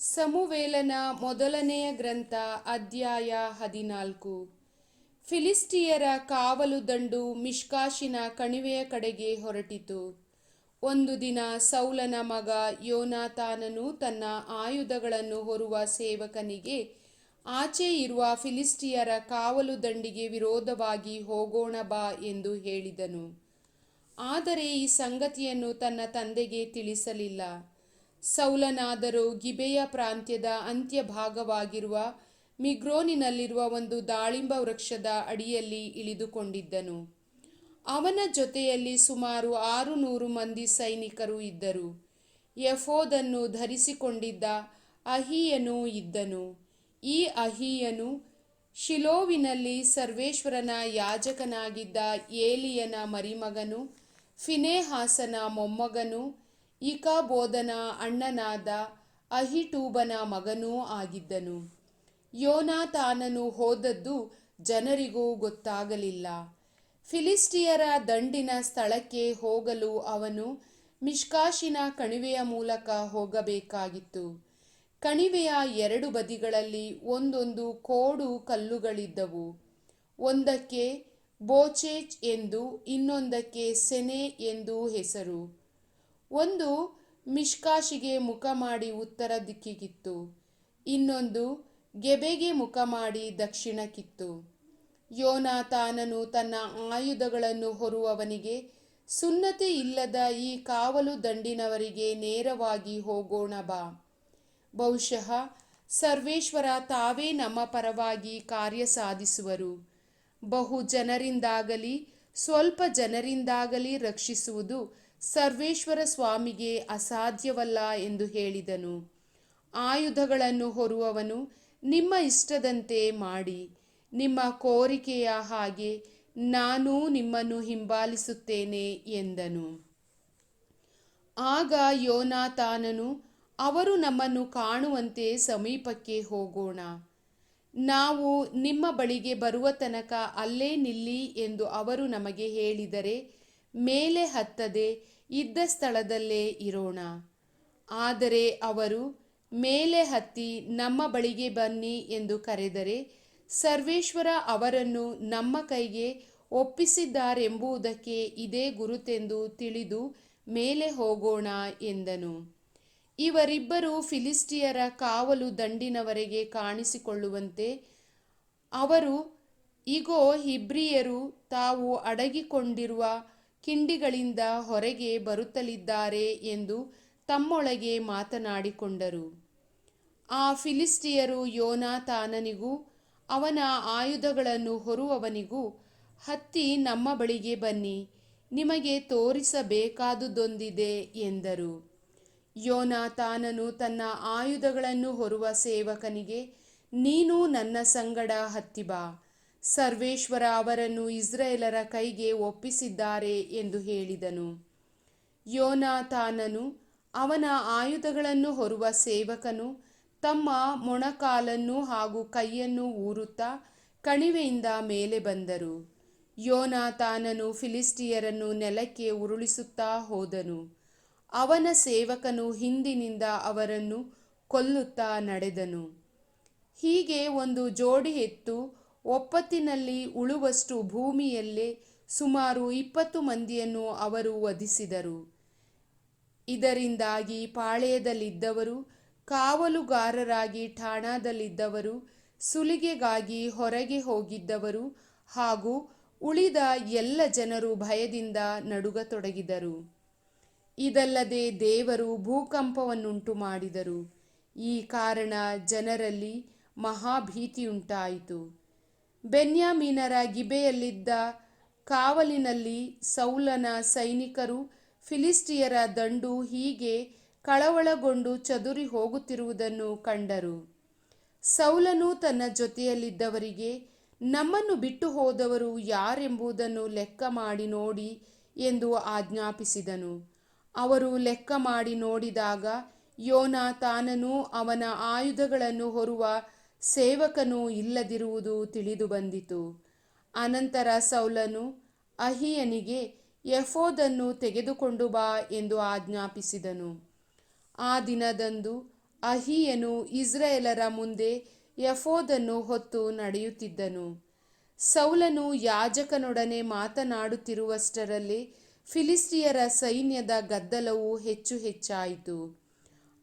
ಸಮುವೇಲನ ಮೊದಲನೆಯ ಗ್ರಂಥ ಅಧ್ಯಾಯ 14. ಫಿಲಿಸ್ಟಿಯರ ಕಾವಲು ದಂಡು ಮಿಷ್ಕಾಷಿನ ಕಣಿವೆಯ ಕಡೆಗೆ ಹೊರಟಿತು. ಒಂದು ದಿನ ಸೌಲನ ಮಗ ಯೋನಾತಾನನು ತನ್ನ ಆಯುಧಗಳನ್ನು ಹೊರುವ ಸೇವಕನಿಗೆ, ಆಚೆ ಇರುವ ಫಿಲಿಸ್ಟಿಯರ ಕಾವಲು ದಂಡಿಗೆ ವಿರೋಧವಾಗಿ ಹೋಗೋಣ ಬಾ ಎಂದು ಹೇಳಿದನು. ಆದರೆ ಈ ಸಂಗತಿಯನ್ನು ತನ್ನ ತಂದೆಗೆ ತಿಳಿಸಲಿಲ್ಲ. ಸೌಲನಾದರೋ ಗಿಬೆಯ ಪ್ರಾಂತ್ಯದ ಅಂತ್ಯಭಾಗವಾಗಿರುವ ಮಿಗ್ರೋನಿನಲ್ಲಿರುವ ಒಂದು ದಾಳಿಂಬ ವೃಕ್ಷದ ಅಡಿಯಲ್ಲಿ ಇಳಿದುಕೊಂಡಿದ್ದನು. ಅವನ ಜೊತೆಯಲ್ಲಿ ಸುಮಾರು 600 ಮಂದಿ ಸೈನಿಕರು ಇದ್ದರು. ಎಫೋದನ್ನು ಧರಿಸಿಕೊಂಡಿದ್ದ ಅಹೀಯನೂ ಇದ್ದನು. ಈ ಅಹೀಯನು ಶಿಲೋವಿನಲ್ಲಿ ಸರ್ವೇಶ್ವರನ ಯಾಜಕನಾಗಿದ್ದ ಏಲಿಯನ ಮರಿಮಗನು, ಫಿನೆಹಾಸನ ಮೊಮ್ಮಗನೂ, ಇಕಾಬೋದನ ಅಣ್ಣನಾದ ಅಹಿಟೂಬನ ಮಗನೂ ಆಗಿದ್ದನು. ಯೋನಾತಾನನು ಹೋದದ್ದು ಜನರಿಗೂ ಗೊತ್ತಾಗಲಿಲ್ಲ. ಫಿಲಿಸ್ಟಿಯರ ದಂಡಿನ ಸ್ಥಳಕ್ಕೆ ಹೋಗಲು ಅವನು ಮಿಷ್ಕಾಷಿನ ಕಣಿವೆಯ ಮೂಲಕ ಹೋಗಬೇಕಾಗಿತ್ತು. ಕಣಿವೆಯ 2 ಬದಿಗಳಲ್ಲಿ ಒಂದೊಂದು ಕೋಡು ಕಲ್ಲುಗಳಿದ್ದವು. ಒಂದಕ್ಕೆ ಬೋಚೇಚ್ ಎಂದು, ಇನ್ನೊಂದಕ್ಕೆ ಸೆನೆ ಎಂದೂ ಹೆಸರು. ಒಂದು ಮಿಷ್ಕಾಷಿಗೆ ಮುಖ ಮಾಡಿ ಉತ್ತರ ದಿಕ್ಕಿಗಿತ್ತು, ಇನ್ನೊಂದು ಗೆಬೆಗೆ ಮುಖ ಮಾಡಿ ದಕ್ಷಿಣಕ್ಕಿತ್ತು. ಯೋನಾತಾನನು ತನ್ನ ಆಯುಧಗಳನ್ನು ಹೊರುವವನಿಗೆ, ಸುನ್ನತಿ ಇಲ್ಲದ ಈ ಕಾವಲು ದಂಡಿನವರಿಗೆ ನೇರವಾಗಿ ಹೋಗೋಣ ಬಾ. ಬಹುಶಃ ಸರ್ವೇಶ್ವರ ತಾವೇ ನಮ್ಮ ಪರವಾಗಿ ಕಾರ್ಯ ಸಾಧಿಸುವರು. ಬಹು ಜನರಿಂದಾಗಲಿ ಸ್ವಲ್ಪ ಜನರಿಂದಾಗಲಿ ರಕ್ಷಿಸುವುದು ಸರ್ವೇಶ್ವರ ಸ್ವಾಮಿಗೆ ಅಸಾಧ್ಯವಲ್ಲ ಎಂದು ಹೇಳಿದನು. ಆಯುಧಗಳನ್ನು ಹೊರುವವನು, ನಿಮ್ಮ ಇಷ್ಟದಂತೆ ಮಾಡಿ, ನಿಮ್ಮ ಕೋರಿಕೆಯ ಹಾಗೆ ನಾನೂ ನಿಮ್ಮನ್ನು ಹಿಂಬಾಲಿಸುತ್ತೇನೆ ಎಂದನು. ಆಗ ಯೋನಾತಾನನು, ಅವರು ನಮ್ಮನ್ನು ಕಾಣುವಂತೆ ಸಮೀಪಕ್ಕೆ ಹೋಗೋಣ, ನಾವು ನಿಮ್ಮ ಬಳಿಗೆ ಬರುವ ತನಕ ಅಲ್ಲೇ ನಿಲ್ಲಿ ಎಂದು ಅವರು ನಮಗೆ ಹೇಳಿದರೆ ಮೇಲೆ ಹತ್ತದೆ ಇದ್ದ ಸ್ಥಳದಲ್ಲೇ ಇರೋಣ. ಆದರೆ ಅವರು ಮೇಲೆ ಹತ್ತಿ ನಮ್ಮ ಬಳಿಗೆ ಬನ್ನಿ ಎಂದು ಕರೆದರೆ ಸರ್ವೇಶ್ವರ ಅವರನ್ನು ನಮ್ಮ ಕೈಗೆ ಒಪ್ಪಿಸಿದ್ದಾರೆಂಬುದಕ್ಕೆ ಇದೇ ಗುರುತೆಂದು ತಿಳಿದು ಮೇಲೆ ಹೋಗೋಣ ಎಂದನು. ಇವರಿಬ್ಬರು ಫಿಲಿಸ್ಟಿಯರ ಕಾವಲು ದಂಡಿನವರೆಗೆ ಕಾಣಿಸಿಕೊಳ್ಳುವಂತೆ ಅವರು, ಇಗೋ, ಇಬ್ರಿಯರು ತಾವು ಅಡಗಿಕೊಂಡಿರುವ ಕಿಂಡಿಗಳಿಂದ ಹೊರಗೆ ಬರುತ್ತಲಿದ್ದಾರೆ ಎಂದು ತಮ್ಮೊಳಗೆ ಮಾತನಾಡಿಕೊಂಡರು. ಆ ಫಿಲಿಸ್ಟಿಯರು ಯೋನಾತಾನನಿಗೂ ಅವನ ಆಯುಧಗಳನ್ನು ಹೊರುವವನಿಗೂ, ಹತ್ತಿ ನಮ್ಮ ಬಳಿಗೆ ಬನ್ನಿ, ನಿಮಗೆ ತೋರಿಸಬೇಕಾದುದೊಂದಿದೆ ಎಂದರು. ಯೋನಾತಾನನು ತನ್ನ ಆಯುಧಗಳನ್ನು ಹೊರುವ ಸೇವಕನಿಗೆ, ನೀನು ನನ್ನ ಸಂಗಡ ಹತ್ತಿ ಬಾ, ಸರ್ವೇಶ್ವರ ಅವರನ್ನು ಇಸ್ರಾಯೇಲರ ಕೈಗೆ ಒಪ್ಪಿಸಿದ್ದಾರೆ ಎಂದು ಹೇಳಿದನು. ಯೋನಾತಾನನು ಅವನ ಆಯುಧಗಳನ್ನು ಹೊರುವ ಸೇವಕನು ತಮ್ಮ ಮೊಣಕಾಲನ್ನು ಹಾಗೂ ಕೈಯನ್ನು ಊರುತ್ತಾ ಕಣಿವೆಯಿಂದ ಮೇಲೆ ಬಂದರು. ಯೋನಾತಾನನು ಫಿಲಿಸ್ಟಿಯರನ್ನು ನೆಲಕ್ಕೆ ಉರುಳಿಸುತ್ತಾ ಹೋದನು. ಅವನ ಸೇವಕನು ಹಿಂದಿನಿಂದ ಅವರನ್ನು ಕೊಲ್ಲುತ್ತಾ ನಡೆದನು. ಹೀಗೆ ಒಂದು ಜೋಡಿ ಎತ್ತು ಒಪ್ಪತ್ತಿನಲ್ಲಿ ಉಳುವಷ್ಟು ಭೂಮಿಯಲ್ಲೇ ಸುಮಾರು 20 ಮಂದಿಯನ್ನು ಅವರು ವಧಿಸಿದರು. ಇದರಿಂದಾಗಿ ಪಾಳೆಯದಲ್ಲಿದ್ದವರು, ಕಾವಲುಗಾರರಾಗಿ ಠಾಣದಲ್ಲಿದ್ದವರು, ಸುಲಿಗೆಗಾಗಿ ಹೊರಗೆ ಹೋಗಿದ್ದವರು ಹಾಗೂ ಉಳಿದ ಎಲ್ಲ ಜನರು ಭಯದಿಂದ ನಡುಗತೊಡಗಿದರು. ಇದಲ್ಲದೆ ದೇವರು ಭೂಕಂಪವನ್ನುಂಟು ಮಾಡಿದರು. ಈ ಕಾರಣ ಜನರಲ್ಲಿ ಮಹಾಭೀತಿಯುಂಟಾಯಿತು. ಬೆನ್ಯಾಮೀನರ ಗಿಬೆಯಲ್ಲಿದ್ದ ಕಾವಲಿನಲ್ಲಿ ಸೌಲನ ಸೈನಿಕರು ಫಿಲಿಸ್ಟಿಯರ ದಂಡು ಹೀಗೆ ಕಳವಳಗೊಂಡು ಚದುರಿ ಹೋಗುತ್ತಿರುವುದನ್ನು ಕಂಡರು. ಸೌಲನು ತನ್ನ ಜೊತೆಯಲ್ಲಿದ್ದವರಿಗೆ, ನಮ್ಮನ್ನು ಬಿಟ್ಟು ಹೋದವರು ಯಾರೆಂಬುದನ್ನು ಲೆಕ್ಕ ಮಾಡಿ ನೋಡಿ ಎಂದು ಆಜ್ಞಾಪಿಸಿದನು. ಅವರು ಲೆಕ್ಕ ಮಾಡಿ ನೋಡಿದಾಗ ಯೋನಾತಾನನೂ ಅವನ ಆಯುಧಗಳನ್ನು ಹೊರುವ ಸೇವಕನೂ ಇಲ್ಲದಿರುವುದು ತಿಳಿದು ಬಂದಿತು. ಅನಂತರ ಸೌಲನು ಅಹೀಯನಿಗೆ, ಎಫೋದನ್ನು ತೆಗೆದುಕೊಂಡು ಬಾ ಎಂದು ಆಜ್ಞಾಪಿಸಿದನು. ಆ ದಿನದಂದು ಅಹೀಯನು ಇಸ್ರಾಯೇಲರ ಮುಂದೆ ಎಫೋದನ್ನು ಹೊತ್ತು ನಡೆಯುತ್ತಿದ್ದನು. ಸೌಲನು ಯಾಜಕನೊಡನೆ ಮಾತನಾಡುತ್ತಿರುವಷ್ಟರಲ್ಲಿ ಫಿಲಿಸ್ಟಿಯರ ಸೈನ್ಯದ ಗದ್ದಲವು ಹೆಚ್ಚು ಹೆಚ್ಚಾಯಿತು.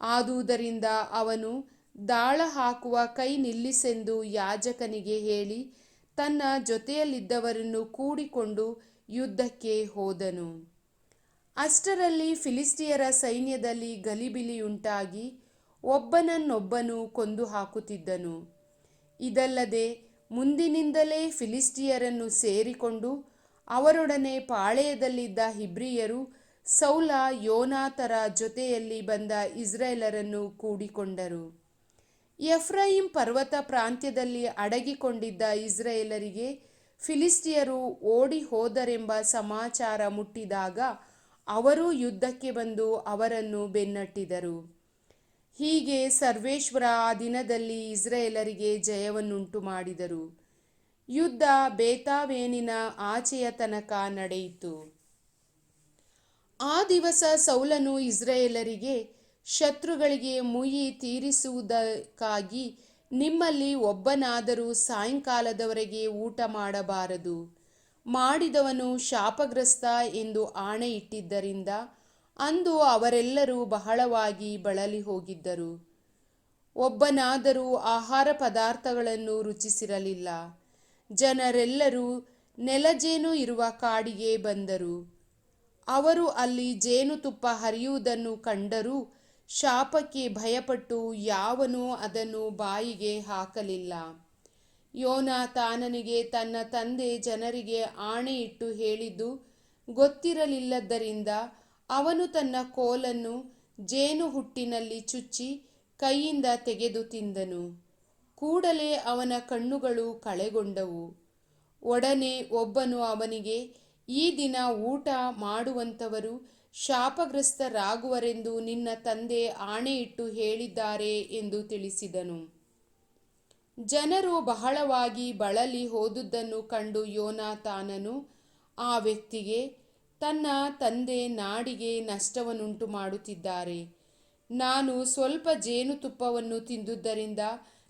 ಆದುದರಿಂದ ಅವನು ದಾಳ ಹಾಕುವ ಕೈ ನಿಲ್ಲಿಸೆಂದು ಯಾಜಕನಿಗೆ ಹೇಳಿ ತನ್ನ ಜೊತೆಯಲ್ಲಿದ್ದವರನ್ನು ಕೂಡಿಕೊಂಡು ಯುದ್ಧಕ್ಕೆ ಹೋದನು. ಅಷ್ಟರಲ್ಲಿ ಫಿಲಿಸ್ಟಿಯರ ಸೈನ್ಯದಲ್ಲಿ ಗಲಿಬಿಲಿಯುಂಟಾಗಿ ಒಬ್ಬನನ್ನೊಬ್ಬನು ಕೊಂದು ಹಾಕುತ್ತಿದ್ದನು. ಇದಲ್ಲದೆ ಮುಂದಿನಿಂದಲೇ ಫಿಲಿಸ್ಟಿಯರನ್ನು ಸೇರಿಕೊಂಡು ಅವರೊಡನೆ ಪಾಳೆಯದಲ್ಲಿದ್ದ ಇಬ್ರಿಯರು ಸೌಲ ಯೋನಾತರ ಜೊತೆಯಲ್ಲಿ ಬಂದ ಇಸ್ರಾಯೇಲರನ್ನು ಕೂಡಿಕೊಂಡರು. ಎಫ್ರಾಯಿಮ್ ಪರ್ವತ ಪ್ರಾಂತ್ಯದಲ್ಲಿ ಅಡಗಿಕೊಂಡಿದ್ದ ಇಸ್ರಾಯೇಲರಿಗೆ ಫಿಲಿಸ್ಟಿಯರು ಓಡಿ ಹೋದರೆಂಬ ಸಮಾಚಾರ ಮುಟ್ಟಿದಾಗ ಅವರೂ ಯುದ್ಧಕ್ಕೆ ಬಂದು ಅವರನ್ನು ಬೆನ್ನಟ್ಟಿದರು. ಹೀಗೆ ಸರ್ವೇಶ್ವರ ಆ ದಿನದಲ್ಲಿ ಇಸ್ರಾಯೇಲರಿಗೆ ಜಯವನ್ನುಂಟು ಮಾಡಿದರು. ಯುದ್ಧ ಬೇತಾವೇನಿನ ಆಚೆಯ ತನಕ ನಡೆಯಿತು. ಆ ದಿವಸ ಸೌಲನು ಇಸ್ರಾಯೇಲರಿಗೆ, ಶತ್ರುಗಳಿಗೆ ಮುಯ್ಯಿ ತೀರಿಸುವುದಕ್ಕಾಗಿ ನಿಮ್ಮಲ್ಲಿ ಒಬ್ಬನಾದರೂ ಸಾಯಂಕಾಲದವರೆಗೆ ಊಟ ಮಾಡಬಾರದು. ಮಾಡಿದವನು ಶಾಪಗ್ರಸ್ತ ಎಂದು ಆಣೆ ಇಟ್ಟಿದ್ದರಿಂದ ಅಂದು ಅವರೆಲ್ಲರೂ ಬಹಳವಾಗಿ ಬಳಲಿ ಹೋಗಿದ್ದರು. ಒಬ್ಬನಾದರೂ ಆಹಾರ ಪದಾರ್ಥಗಳನ್ನು ರುಚಿಸಿರಲಿಲ್ಲ. ಜನರೆಲ್ಲರೂ ನೆಲಜೇನು ಇರುವ ಕಾಡಿಗೆ ಬಂದರು. ಅವರು ಅಲ್ಲಿ ಜೇನುತುಪ್ಪ ಹರಿಯುವುದನ್ನು ಕಂಡರೂ ಶಾಪಕ್ಕೆ ಭಯಪಟ್ಟು ಯಾವನೂ ಅದನ್ನು ಬಾಯಿಗೆ ಹಾಕಲಿಲ್ಲ. ಯೋನಾತಾನನಿಗೆ ತನ್ನ ತಂದೆ ಜನರಿಗೆ ಆಣೆಯಿಟ್ಟು ಹೇಳಿದ್ದು ಗೊತ್ತಿರಲಿಲ್ಲದ್ದರಿಂದ ಅವನು ತನ್ನ ಕೋಲನ್ನು ಜೇನು ಹುಟ್ಟಿನಲ್ಲಿ ಚುಚ್ಚಿ ಕೈಯಿಂದ ತೆಗೆದು ತಿಂದನು. ಕೂಡಲೇ ಅವನ ಕಣ್ಣುಗಳು ಕಳೆಗೊಂಡವು. ಒಡನೆ ಒಬ್ಬನು ಅವನಿಗೆ, ಈ ದಿನ ಊಟ ಮಾಡುವಂಥವರು ಶಾಪಗ್ರಸ್ತರಾಗುವರೆಂದು ನಿನ್ನ ತಂದೆ ಆಣೆಯಿಟ್ಟು ಹೇಳಿದ್ದಾರೆ ಎಂದು ತಿಳಿಸಿದನು. ಜನರು ಬಹಳವಾಗಿ ಬಳಲಿ ಹೋದುದನ್ನು ಕಂಡು ಯೋನಾತಾನನು ಆ ವ್ಯಕ್ತಿಗೆ, ತನ್ನ ತಂದೆ ನಾಡಿಗೆ ನಷ್ಟವನ್ನುಂಟು ಮಾಡುತ್ತಿದ್ದಾರೆ. ನಾನು ಸ್ವಲ್ಪ ಜೇನುತುಪ್ಪವನ್ನು ತಿಂದುದರಿಂದ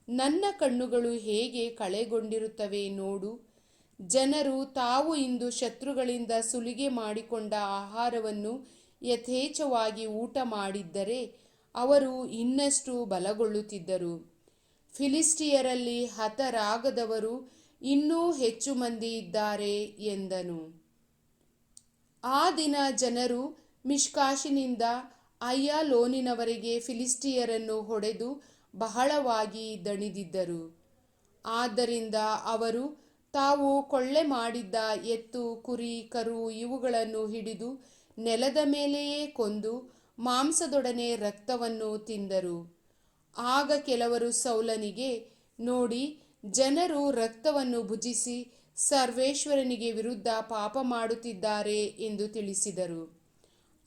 ನನ್ನ ಕಣ್ಣುಗಳು ಹೇಗೆ ಕಳೆಗೊಂಡಿರುತ್ತವೆ ನೋಡು. ಜನರು ತಾವು ಇಂದು ಶತ್ರುಗಳಿಂದ ಸುಲಿಗೆ ಮಾಡಿಕೊಂಡ ಆಹಾರವನ್ನು ಯಥೇಚ್ಛವಾಗಿ ಊಟ ಮಾಡಿದ್ದರೆ ಅವರು ಇನ್ನಷ್ಟು ಬಲಗೊಳ್ಳುತ್ತಿದ್ದರು. ಫಿಲಿಸ್ಟಿಯರಲ್ಲಿ ಹತರಾಗದವರು ಇನ್ನೂ ಹೆಚ್ಚು ಮಂದಿ ಇದ್ದಾರೆ ಎಂದನು. ಆ ದಿನ ಜನರು ಮಿಷ್ಕಾಷಿನಿಂದ ಅಯ್ಯಾಲೋನಿನವರೆಗೆ ಫಿಲಿಸ್ಟಿಯರನ್ನು ಹೊಡೆದು ಬಹಳವಾಗಿ ದಣಿದಿದ್ದರು. ಆದ್ದರಿಂದ ಅವರು ತಾವು ಕೊಳ್ಳೆ ಮಾಡಿದ್ದ ಎತ್ತು, ಕುರಿ, ಕರು ಇವುಗಳನ್ನು ಹಿಡಿದು ನೆಲದ ಮೇಲೆಯೇ ಕೊಂದು ಮಾಂಸದೊಡನೆ ರಕ್ತವನ್ನು ತಿಂದರು. ಆಗ ಕೆಲವರು ಸೌಲನಿಗೆ, ನೋಡಿ, ಜನರು ರಕ್ತವನ್ನು ಭುಜಿಸಿ ಸರ್ವೇಶ್ವರನಿಗೆ ವಿರುದ್ಧ ಪಾಪ ಮಾಡುತ್ತಿದ್ದಾರೆ ಎಂದು ತಿಳಿಸಿದರು.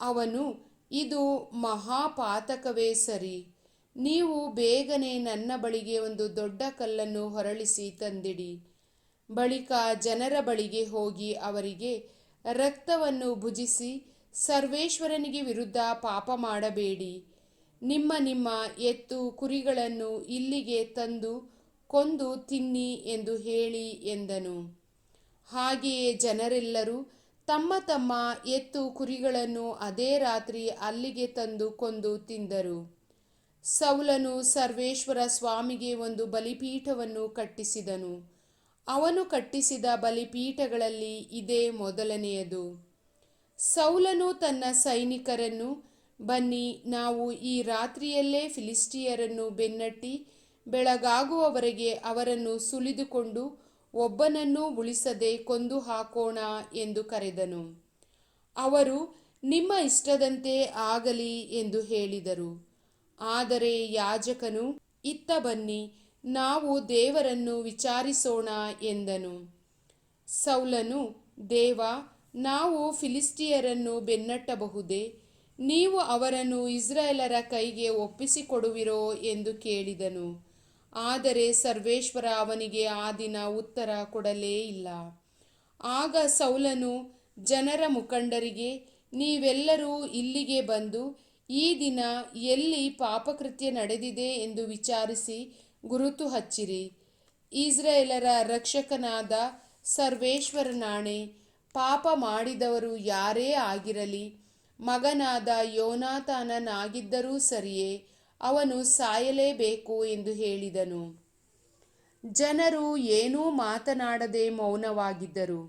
ಅವನು, ಇದು ಮಹಾಪಾತಕವೇ ಸರಿ. ನೀವು ಬೇಗನೆ ನನ್ನ ಬಳಿಗೆ ಒಂದು ದೊಡ್ಡ ಕಲ್ಲನ್ನು ಹೊರಳಿಸಿ ತಂದಿಡಿ. ಬಳಿಕ ಜನರ ಬಳಿಗೆ ಹೋಗಿ ಅವರಿಗೆ, ರಕ್ತವನ್ನು ಭುಜಿಸಿ ಸರ್ವೇಶ್ವರನಿಗೆ ವಿರುದ್ಧ ಪಾಪ ಮಾಡಬೇಡಿ. ನಿಮ್ಮ ನಿಮ್ಮ ಎತ್ತು ಕುರಿಗಳನ್ನು ಇಲ್ಲಿಗೆ ತಂದು ಕೊಂದು ತಿನ್ನಿ ಎಂದು ಹೇಳಿ ಎಂದನು. ಹಾಗೆಯೇ ಜನರೆಲ್ಲರೂ ತಮ್ಮ ತಮ್ಮ ಎತ್ತು ಕುರಿಗಳನ್ನು ಅದೇ ರಾತ್ರಿ ಅಲ್ಲಿಗೆ ತಂದು ಕೊಂದು ತಿಂದರು. ಸೌಲನು ಸರ್ವೇಶ್ವರ ಸ್ವಾಮಿಗೆ ಒಂದು ಬಲಿಪೀಠವನ್ನು ಕಟ್ಟಿಸಿದನು. ಅವನು ಕಟ್ಟಿಸಿದ ಬಲಿಪೀಠಗಳಲ್ಲಿ ಇದೇ ಮೊದಲನೆಯದು. ಸೌಲನು ತನ್ನ ಸೈನಿಕರನ್ನು, ಬನ್ನಿ, ನಾವು ಈ ರಾತ್ರಿಯಲ್ಲೇ ಫಿಲಿಸ್ಟಿಯರನ್ನು ಬೆನ್ನಟ್ಟಿ ಬೆಳಗಾಗುವವರೆಗೆ ಅವರನ್ನು ಸುಲಿದುಕೊಂಡು ಒಬ್ಬನನ್ನೂ ಉಳಿಸದೆ ಕೊಂದು ಹಾಕೋಣ ಎಂದು ಕರೆದನು. ಅವರು, ನಿಮ್ಮ ಇಷ್ಟದಂತೆ ಆಗಲಿ ಎಂದು ಹೇಳಿದರು. ಆದರೆ ಯಾಜಕನು, ಇತ್ತ ಬನ್ನಿ, ನಾವು ದೇವರನ್ನು ವಿಚಾರಿಸೋಣ ಎಂದನು. ಸೌಲನು, ದೇವ, ನಾವು ಫಿಲಿಸ್ಟಿಯರನ್ನು ಬೆನ್ನಟ್ಟಬಹುದೇ? ನೀವು ಅವರನ್ನು ಇಸ್ರಾಯೇಲರ ಕೈಗೆ ಒಪ್ಪಿಸಿಕೊಡುವಿರೋ ಎಂದು ಕೇಳಿದನು. ಆದರೆ ಸರ್ವೇಶ್ವರ ಅವನಿಗೆ ಆ ದಿನ ಉತ್ತರ ಕೊಡಲೇ ಇಲ್ಲ. ಆಗ ಸೌಲನು ಜನರ ಮುಖಂಡರಿಗೆ, ನೀವೆಲ್ಲರೂ ಇಲ್ಲಿಗೆ ಬಂದು ಈ ದಿನ ಎಲ್ಲಿ ಪಾಪಕೃತ್ಯ ನಡೆದಿದೆ ಎಂದು ವಿಚಾರಿಸಿ ಗುರುತು ಹಚ್ಚಿರಿ. ಇಸ್ರಾಯೇಲರ ರಕ್ಷಕನಾದ ಸರ್ವೇಶ್ವರನಾಣೆ, ಪಾಪ ಮಾಡಿದವರು ಯಾರೇ ಆಗಿರಲಿ, ಮಗನಾದ ಯೋನಾತಾನನಾಗಿದ್ದರೂ ಸರಿಯೇ, ಅವನು ಸಾಯಲೇಬೇಕು ಎಂದು ಹೇಳಿದನು. ಜನರು ಏನೂ ಮಾತನಾಡದೆ ಮೌನವಾಗಿದ್ದರು.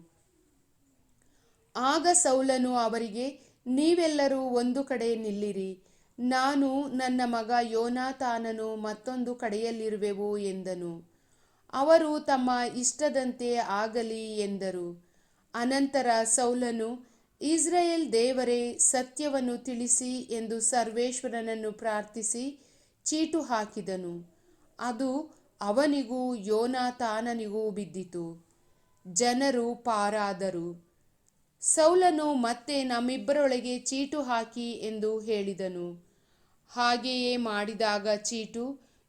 ಆಗ ಸೌಲನು ಅವರಿಗೆ, ನೀವೆಲ್ಲರೂ ಒಂದು ಕಡೆ ನಿಲ್ಲಿರಿ, ನಾನು ನನ್ನ ಮಗ ಯೋನಾತಾನನು ಮತ್ತೊಂದು ಕಡೆಯಲ್ಲಿರುವೆವು ಎಂದನು. ಅವರು ತಮ್ಮ ಇಷ್ಟದಂತೆ ಆಗಲಿ ಎಂದರು. ಅನಂತರ ಸೌಲನು, ಇಸ್ರಾಯೇಲ್ ದೇವರೇ, ಸತ್ಯವನ್ನು ತಿಳಿಸಿ ಎಂದು ಸರ್ವೇಶ್ವರನನ್ನು ಪ್ರಾರ್ಥಿಸಿ ಚೀಟು ಹಾಕಿದನು. ಅದು ಅವನಿಗೂ ಯೋನಾತಾನನಿಗೂ ಬಿದ್ದಿತು. ಜನರು ಪಾರಾದರು. ಸೌಲನು ಮತ್ತೆ ನಮ್ಮಿಬ್ಬರೊಳಗೆ ಚೀಟು ಹಾಕಿ ಎಂದು ಹೇಳಿದನು. ಹಾಗೆಯೇ ಮಾಡಿದಾಗ ಚೀಟು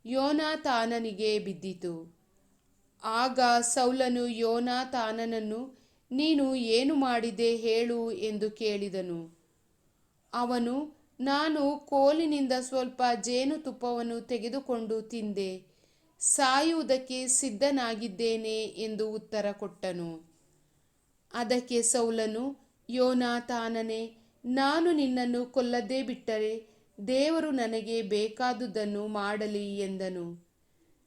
ಯೋನಾತಾನನಿಗೆ ಬಿದ್ದಿತು. ಆಗ ಸೌಲನು ಯೋನಾತಾನನನ್ನು, ನೀನು ಏನು ಮಾಡಿದೆ ಹೇಳು ಎಂದು ಕೇಳಿದನು. ಅವನು, ನಾನು ಕೋಲಿನಿಂದ ಸ್ವಲ್ಪ ಜೇನುತುಪ್ಪವನ್ನು ತೆಗೆದುಕೊಂಡು ತಿಂದೆ, ಸಾಯುವುದಕ್ಕೆ ಸಿದ್ಧನಾಗಿದ್ದೇನೆ ಎಂದು ಉತ್ತರ ಕೊಟ್ಟನು. ಅದಕ್ಕೆ ಸೌಲನು, ಯೋನಾತಾನನೇ, ನಾನು ನಿನ್ನನ್ನು ಕೊಲ್ಲದೆ ಬಿಟ್ಟರೆ ದೇವರು ನನಗೆ ಬೇಕಾದುದನ್ನು ಮಾಡಲಿ ಎಂದನು.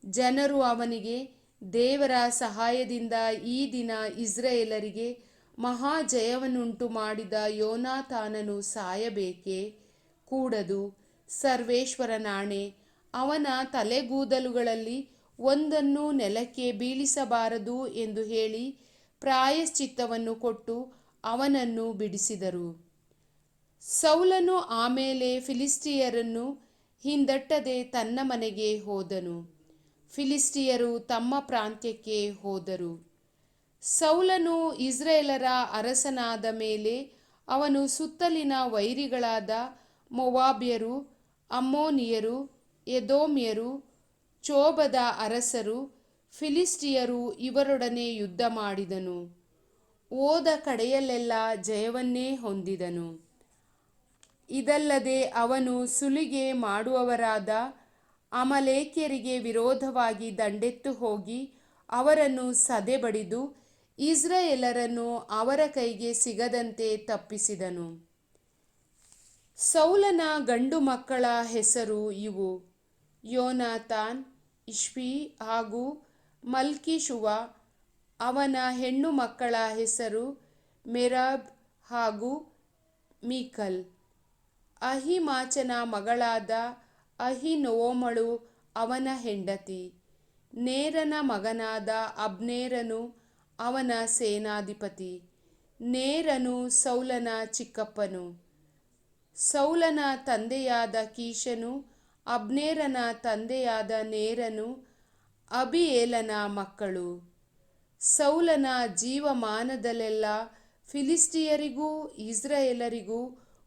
ಜನರು ಅವನಿಗೆ, ದೇವರ ಸಹಾಯದಿಂದ ಈ ದಿನ ಇಸ್ರಾಯೇಲರಿಗೆ ಮಹಾಜಯವನ್ನುಂಟು ಮಾಡಿದ ಯೋನಾತಾನನು ಸಾಯಬೇಕೇ? ಕೂಡದು. ಸರ್ವೇಶ್ವರನಾಣೆ, ಅವನ ತಲೆಗೂದಲುಗಳಲ್ಲಿ ಒಂದನ್ನೂ ನೆಲಕ್ಕೆ ಬೀಳಿಸಬಾರದು ಎಂದು ಹೇಳಿ ಪ್ರಾಯಶ್ಚಿತ್ತವನ್ನು ಕೊಟ್ಟು ಅವನನ್ನು ಬಿಡಿಸಿದರು. ಸೌಲನು ಆಮೇಲೆ ಫಿಲಿಷ್ಟಿಯರನ್ನು ಹಿಂದಟ್ಟದೆ ತನ್ನ ಮನೆಗೆ ಹೋದನು. ಫಿಲಿಷ್ಟಿಯರು ತಮ್ಮ ಪ್ರಾಂತ್ಯಕ್ಕೆ ಹೋದರು. ಸೌಲನು ಇಸ್ರಾಯೇಲರ ಅರಸನಾದ ಮೇಲೆ ಅವನು ಸುತ್ತಲಿನ ವೈರಿಗಳಾದ ಮೋವಾಬ್ಯರು, ಅಮ್ಮೋನಿಯರು, ಎದೋಮ್ಯರು, ಚೋಬದ ಅರಸರು, ಫಿಲಿಷ್ಟಿಯರು ಇವರೊಡನೆ ಯುದ್ಧ ಮಾಡಿದನು. ಹೋದ ಕಡೆಯಲ್ಲೆಲ್ಲ ಜಯವನ್ನೇ ಹೊಂದಿದನು. ಇದಲ್ಲದೆ ಅವನು ಸುಲಿಗೆ ಮಾಡುವವರಾದ ಅಮಲೇಕ್ಯರಿಗೆ ವಿರೋಧವಾಗಿ ದಂಡೆತ್ತು ಹೋಗಿ ಅವರನ್ನು ಸದೆಬಡಿದು ಇಸ್ರಾಯೇಲರನ್ನು ಅವರ ಕೈಗೆ ಸಿಗದಂತೆ ತಪ್ಪಿಸಿದನು. ಸೌಲನ ಗಂಡು ಮಕ್ಕಳ ಹೆಸರು ಇವು: ಯೋನಾತಾನ್, ಇಷ್ವಿ ಹಾಗೂ ಮಲ್ಕೀಷುವ. ಅವನ ಹೆಣ್ಣು ಮಕ್ಕಳ ಹೆಸರು ಮೆರಾಬ್ ಹಾಗೂ ಮೀಕಲ್. ಅಹಿಮಾಚನ ಮಗಳಾದ ಅಹಿನೋವಮಳು ಅವನ ಹೆಂಡತಿ. ನೇರನ ಮಗನಾದ ಅಬ್ನೇರನು ಅವನ ಸೇನಾಧಿಪತಿ. ನೇರನು ಸೌಲನ ಚಿಕ್ಕಪ್ಪನು. ಸೌಲನ ತಂದೆಯಾದ ಕೀಷನು ಅಬ್ನೇರನ ತಂದೆಯಾದ ನೇರನು ಅಬೀಯೇಲನ ಮಕ್ಕಳು. ಸೌಲನ ಜೀವಮಾನದಲ್ಲೆಲ್ಲ ಫಿಲಿಷ್ಟಿಯರಿಗೂ ಇಸ್ರಾಯೇಲರಿಗೂ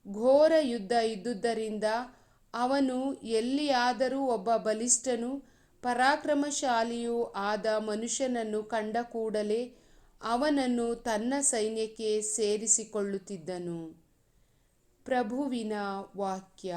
ಘೋರ ಯುದ್ಧ ಇದ್ದುದರಿಂದ ಅವನು ಎಲ್ಲಿಯಾದರೂ ಒಬ್ಬ ಬಲಿಷ್ಠನೂ ಪರಾಕ್ರಮಶಾಲಿಯೂ ಆದ ಮನುಷ್ಯನನ್ನು ಕಂಡ ಕೂಡಲೇ ಅವನನ್ನು ತನ್ನ ಸೈನ್ಯಕ್ಕೆ ಸೇರಿಸಿಕೊಳ್ಳುತ್ತಿದ್ದನು. ಪ್ರಭುವಿನ ವಾಕ್ಯ.